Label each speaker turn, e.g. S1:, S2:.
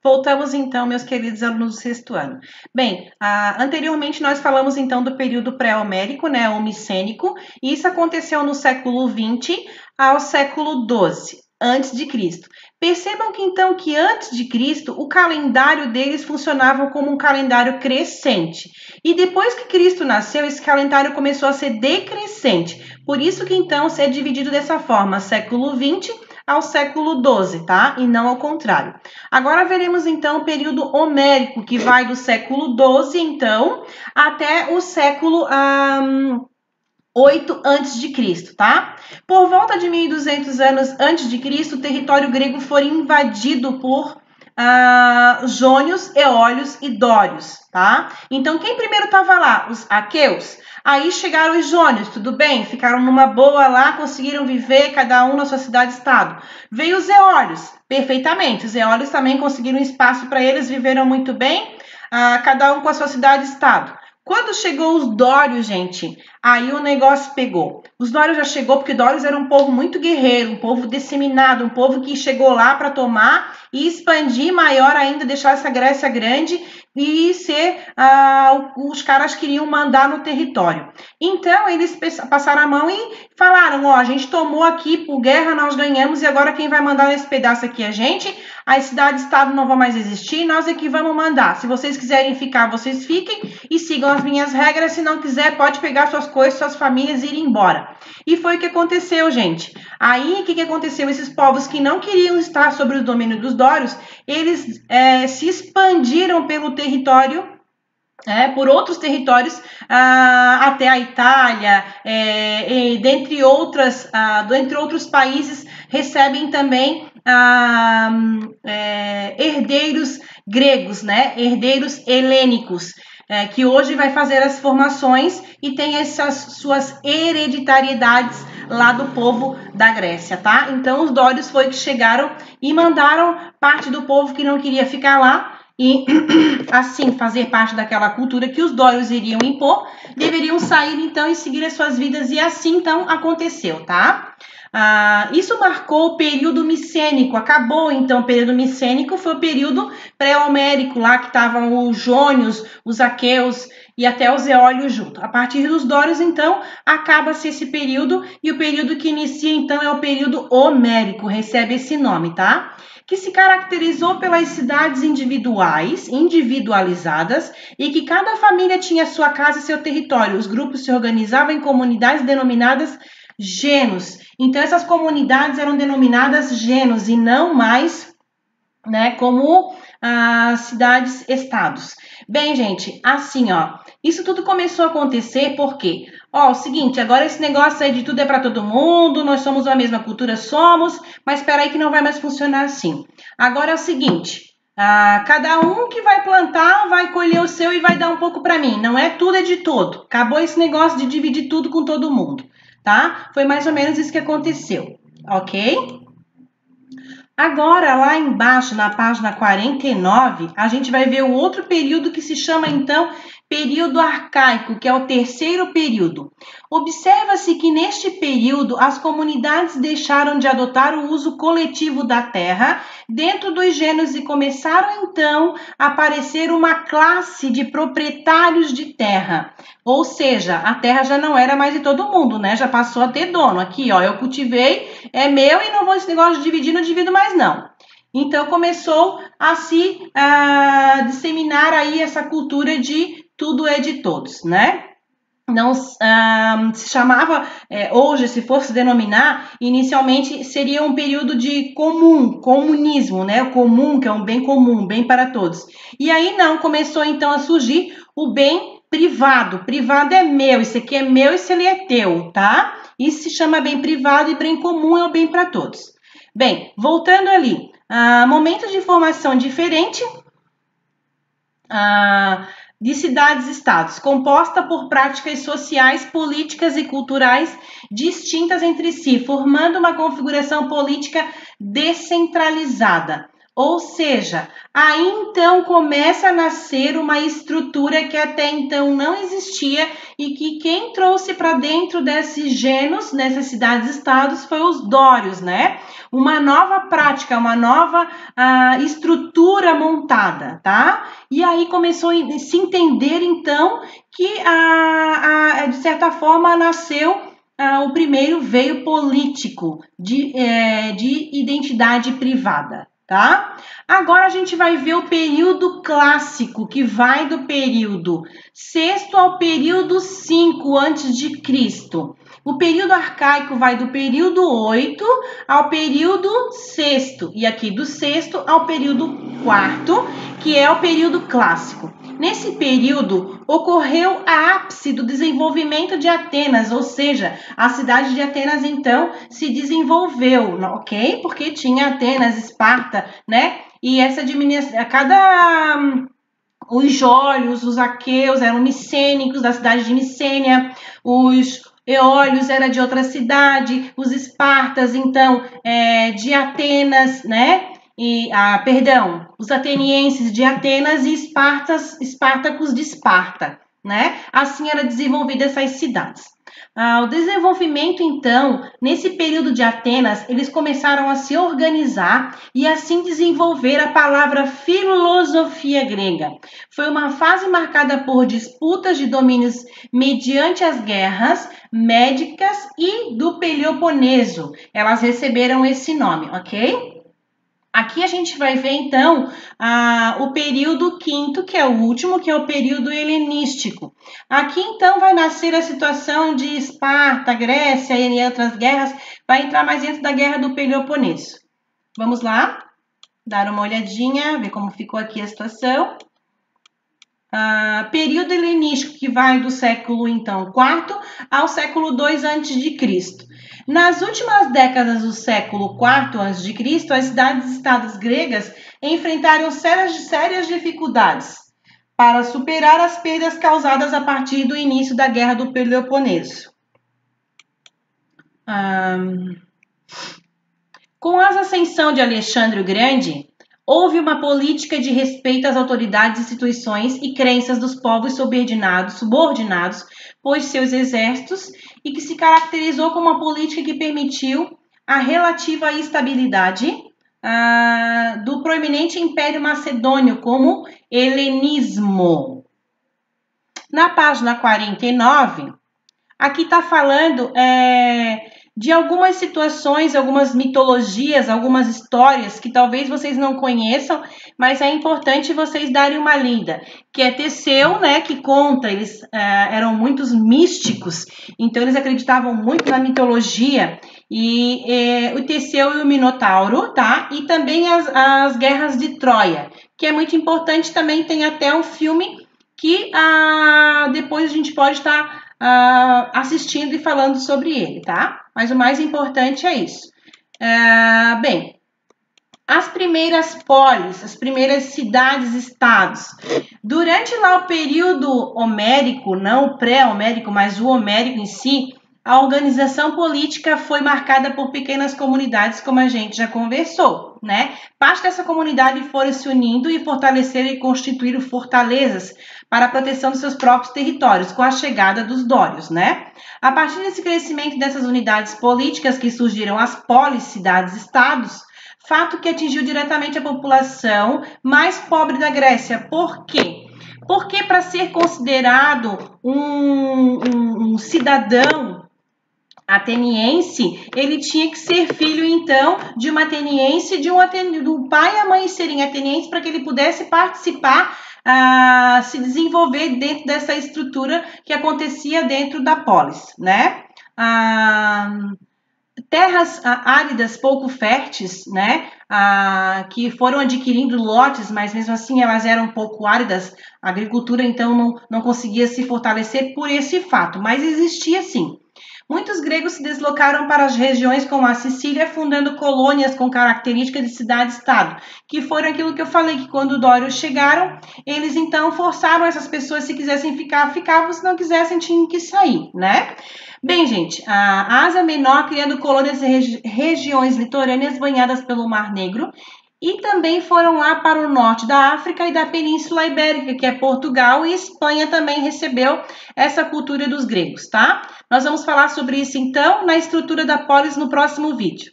S1: Voltamos então, meus queridos alunos do sexto ano. Bem, anteriormente nós falamos então do período pré-homérico, né, ou micênico, e isso aconteceu no século XX ao século XII, antes de Cristo. Percebam que então que antes de Cristo o calendário deles funcionava como um calendário crescente. E depois que Cristo nasceu, esse calendário começou a ser decrescente. Por isso que então é dividido dessa forma, século XX ao século XII, tá? E não ao contrário. Agora veremos então o período homérico, que vai do século XII, então, até o século 8 antes de Cristo, tá? Por volta de 1200 anos antes de Cristo, o território grego foi invadido por jônios, eólios e dórios, tá? Então, quem primeiro estava lá? Os aqueus. Aí chegaram os jônios, tudo bem? Ficaram numa boa lá, conseguiram viver, cada um na sua cidade-estado. Veio os eólios, perfeitamente. Os eólios também conseguiram espaço para eles, viveram muito bem, cada um com a sua cidade-estado. Quando chegou os dórios, gente, aí o negócio pegou. Os dórios já chegou porque dórios era um povo muito guerreiro, um povo disseminado, um povo que chegou lá para tomar e expandir maior ainda, deixar essa Grécia grande e ser os caras queriam mandar no território. Então eles passaram a mão e falaram, ó, a gente tomou aqui por guerra, nós ganhamos e agora quem vai mandar nesse pedaço aqui é a gente. As cidades-estado não vão mais existir, nós é que vamos mandar. Se vocês quiserem ficar, vocês fiquem e sigam as minhas regras. Se não quiser, pode pegar suas coisas, suas famílias e ir embora. E foi o que aconteceu, gente. Aí, o que aconteceu? Esses povos que não queriam estar sob o domínio dos dórios, eles se expandiram pelo território, por outros territórios, até a Itália, dentre outros países, recebem também herdeiros gregos, né? Herdeiros helênicos, que hoje vai fazer as formações e tem essas suas hereditariedades lá do povo da Grécia, tá? Então, os dórios foi que chegaram e mandaram parte do povo que não queria ficar lá e, assim, fazer parte daquela cultura que os dórios iriam impor, deveriam sair, então, e seguir as suas vidas, e assim, então, aconteceu, tá? Isso marcou o período micênico, acabou, então, o período micênico foi o período pré-homérico, lá que estavam os jônios, os aqueus e até os eólios junto. A partir dos dórios, então, acaba-se esse período, e o período que inicia, então, é o período homérico, recebe esse nome, tá? Que se caracterizou pelas cidades individualizadas, e que cada família tinha sua casa e seu território. Os grupos se organizavam em comunidades denominadas genos. Então, essas comunidades eram denominadas genos e não mais, né, como cidades-estados. Bem, gente, assim, ó, isso tudo começou a acontecer porque, o seguinte, agora esse negócio aí de tudo é para todo mundo, nós somos a mesma cultura, somos, mas espera aí que não vai mais funcionar assim. Agora é o seguinte, cada um que vai plantar vai colher o seu e vai dar um pouco para mim, não é tudo, é de todo. Acabou esse negócio de dividir tudo com todo mundo, tá? Foi mais ou menos isso que aconteceu, ok? Agora, lá embaixo, na página 49, a gente vai ver o outro período que se chama, então, período arcaico, que é o terceiro período. Observa-se que neste período as comunidades deixaram de adotar o uso coletivo da terra dentro dos gêneros e começaram então a aparecer uma classe de proprietários de terra. Ou seja, a terra já não era mais de todo mundo, né? Já passou a ter dono. Aqui, ó, eu cultivei, é meu e não vou esse negócio de dividir, não divido mais não. Então começou a se disseminar aí essa cultura de tudo é de todos, né? Não se chamava, hoje, se fosse denominar, inicialmente seria um período de comunismo, né? O comum, que é um bem comum, bem para todos. E aí não, começou então a surgir o bem privado. Privado é meu, isso aqui é meu, isso ali é teu, tá? Isso se chama bem privado e bem comum é o bem para todos. Bem, voltando ali, momentos de formação diferente, de cidades-estados, composta por práticas sociais, políticas e culturais distintas entre si, formando uma configuração política descentralizada. Ou seja, aí então começa a nascer uma estrutura que até então não existia e que quem trouxe para dentro desses genos, nessas cidades-estados, foi os dórios, né? Uma nova prática, uma nova estrutura montada, tá? E aí começou a se entender então que, de certa forma, nasceu o primeiro veio político de identidade privada, tá? Agora a gente vai ver o período clássico, que vai do período sexto ao período 5 antes de Cristo. O período arcaico vai do período 8 ao período sexto, e aqui do sexto ao período quarto, que é o período clássico. Nesse período, ocorreu a ápice do desenvolvimento de Atenas, ou seja, a cidade de Atenas, então, se desenvolveu, ok? Porque tinha Atenas, Esparta, né? E essa os jólios, os aqueus eram micênicos, da cidade de Micênia, os eólios era de outra cidade, os espartas, então, de Atenas, né? Os atenienses de Atenas e espartacos de Esparta, né? Assim era desenvolvida essas cidades. O desenvolvimento, então, nesse período de Atenas, eles começaram a se organizar e assim desenvolver a palavra filosofia grega. Foi uma fase marcada por disputas de domínios mediante as guerras médicas e do Peloponeso. Elas receberam esse nome, ok? Aqui a gente vai ver, então, o período quinto, que é o último, que é o período helenístico. Aqui, então, vai nascer a situação de Esparta, Grécia e outras guerras, vai entrar mais dentro da Guerra do Peloponeso. Vamos lá, dar uma olhadinha, ver como ficou aqui a situação. Período helenístico, que vai do século, então, IV ao século II a.C. Nas últimas décadas do século IV a.C., as cidades-estados gregas enfrentaram sérias dificuldades para superar as perdas causadas a partir do início da Guerra do Peloponeso. Com a ascensão de Alexandre o Grande, houve uma política de respeito às autoridades, instituições e crenças dos povos subordinados por seus exércitos e que se caracterizou como uma política que permitiu a relativa estabilidade do proeminente Império Macedônio como helenismo. Na página 49, aqui está falando de algumas situações, algumas mitologias, algumas histórias que talvez vocês não conheçam, mas é importante vocês darem uma lida, que é Teseu, né, que conta, eles eram muitos místicos, então eles acreditavam muito na mitologia, e o Teseu e o Minotauro, tá? E também as guerras de Troia, que é muito importante, também tem até um filme que depois a gente pode estar assistindo e falando sobre ele, tá? Mas o mais importante é isso. Bem, as primeiras polis, as primeiras cidades-estados, durante lá o período homérico, não o pré-homérico, mas o homérico em si, a organização política foi marcada por pequenas comunidades, como a gente já conversou, né? Parte dessa comunidade foram se unindo e fortaleceram e constituíram fortalezas para a proteção dos seus próprios territórios, com a chegada dos dórios, né? A partir desse crescimento dessas unidades políticas que surgiram as polis, cidades-estados, fato que atingiu diretamente a população mais pobre da Grécia. Por quê? Porque para ser considerado um cidadão ateniense, ele tinha que ser filho, então, de uma ateniense, do pai e a mãe serem atenienses, para que ele pudesse participar, se desenvolver dentro dessa estrutura que acontecia dentro da polis, né? Terras áridas, pouco férteis, né? Que foram adquirindo lotes, mas mesmo assim elas eram pouco áridas, a agricultura então não conseguia se fortalecer por esse fato, mas existia sim. Muitos gregos se deslocaram para as regiões como a Sicília, fundando colônias com características de cidade-estado, que foram aquilo que eu falei, que quando os dórios chegaram, eles então forçaram essas pessoas, se quisessem ficar, ficavam, se não quisessem, tinham que sair, né? Bem, gente, a Ásia Menor criando colônias em regiões litorâneas banhadas pelo Mar Negro e também foram lá para o norte da África e da Península Ibérica, que é Portugal, e Espanha também recebeu essa cultura dos gregos, tá? Nós vamos falar sobre isso então na estrutura da polis no próximo vídeo.